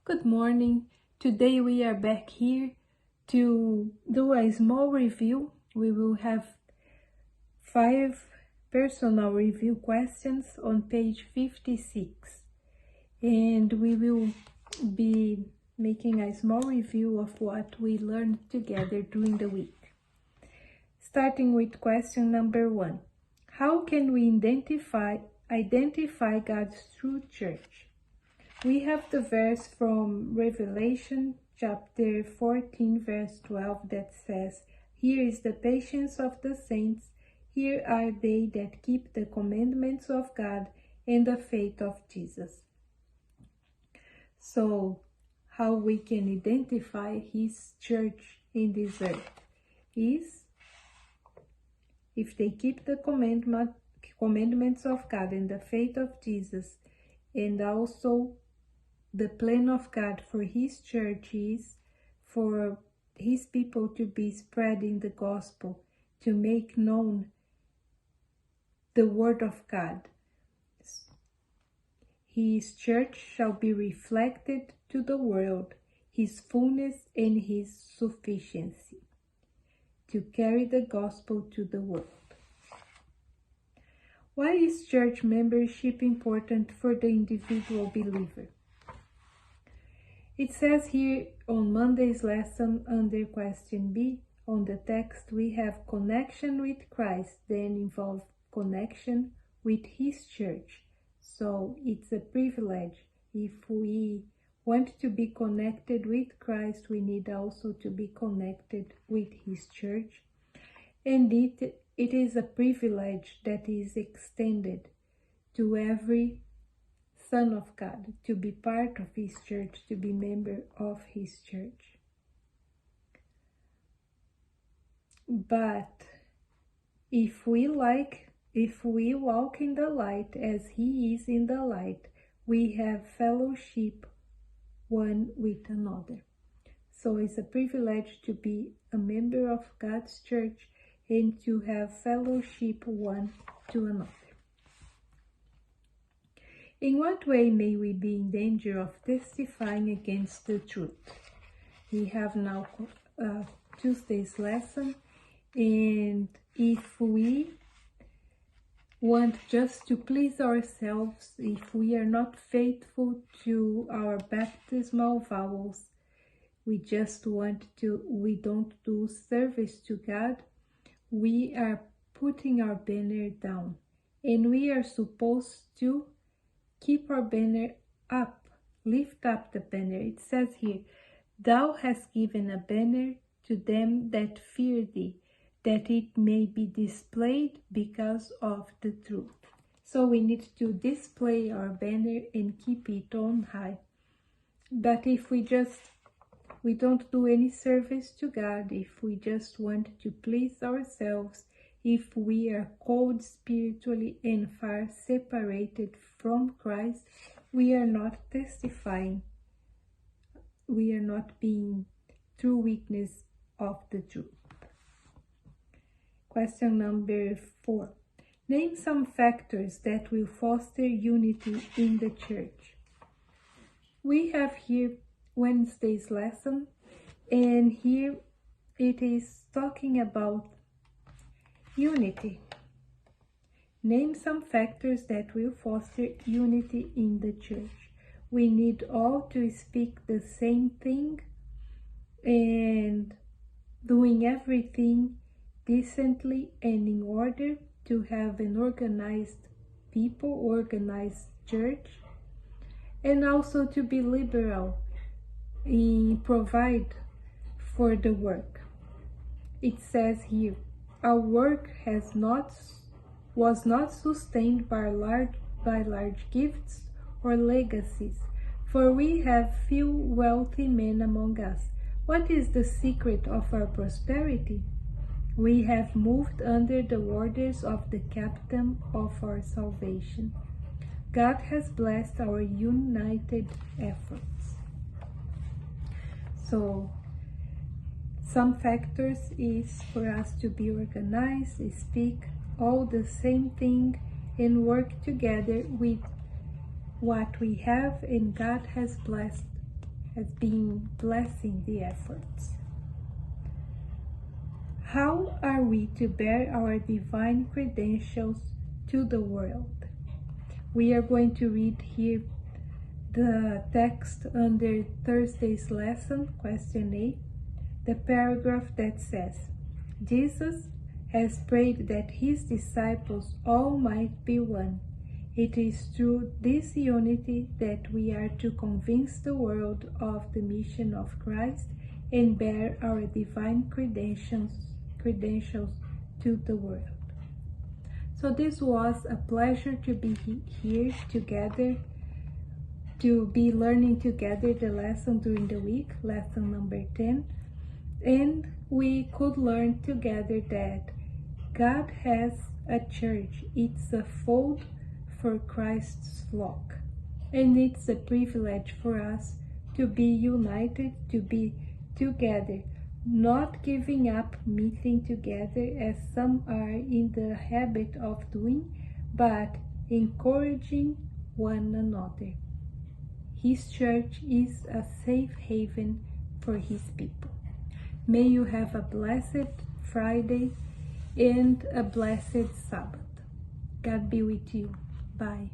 Good morning. Today we are back here to do a small review. We will have 5 personal review questions on page 56. And we will be making a small review of what we learned together during the week. Starting with question number 1. How can we identify God's true church? We have the verse from Revelation chapter 14 verse 12 that says, "Here is the patience of the saints, here are they that keep the commandments of God and the faith of Jesus." So, how we can identify His church in this earth is if they keep the commandments of God and the faith of Jesus, and also the plan of God for His church is for His people to be spreading the gospel, to make known the word of God. His church shall be reflected to the world, His fullness and His sufficiency, to carry the gospel to the world. Why is church membership important for the individual believer? It says here on Monday's lesson under question B, on the text, we have connection with Christ, then involve connection with His church. So it's a privilege. If we want to be connected with Christ, we need also to be connected with His church. And it is a privilege that is extended to every Son of God, to be part of His church, to be member of His church. But if we walk in the light as He is in the light, we have fellowship one with another. So it's a privilege to be a member of God's church and to have fellowship one to another. In what way may we be in danger of testifying against the truth? We have now Tuesday's lesson, and if we want just to please ourselves, if we are not faithful to our baptismal vows, we don't do service to God, we are putting our banner down, and we are supposed to keep our banner up, lift up the banner. It says here, "Thou hast given a banner to them that fear thee, that it may be displayed because of the truth." So we need to display our banner and keep it on high. But if we don't do any service to God, if we just want to please ourselves, if we are cold spiritually and far separated from Christ, we are not testifying. We are not being true witness of the truth. Question number 4. Name some factors that will foster unity in the church. We have here Wednesday's lesson, and here it is talking about unity. Name some factors that will foster unity in the church. We need all to speak the same thing and doing everything decently and in order to have an organized people, organized church, and also to be liberal in provide for the work. It says here, "Our work was not sustained by large gifts or legacies, for we have few wealthy men among us. What is the secret of our prosperity? We have moved under the orders of the captain of our salvation. God has blessed our united efforts." So, some factors is for us to be organized, speak all the same thing, and work together with what we have and God has blessed has been blessing the efforts. How are we to bear our divine credentials to the world? We are going to read here the text under Thursday's lesson, question A, the paragraph that says, Jesus has prayed that his disciples all might be one. It is through this unity that we are to convince the world of the mission of Christ and bear our divine credentials to the world. So this was a pleasure to be here together, to be learning together the lesson during the week, lesson number 10. And we could learn together that God has a church. It's a fold for Christ's flock. And it's a privilege for us to be united, to be together, not giving up meeting together as some are in the habit of doing, but encouraging one another. His church is a safe haven for his people. May you have a blessed Friday and a blessed Sabbath. God be with you. Bye.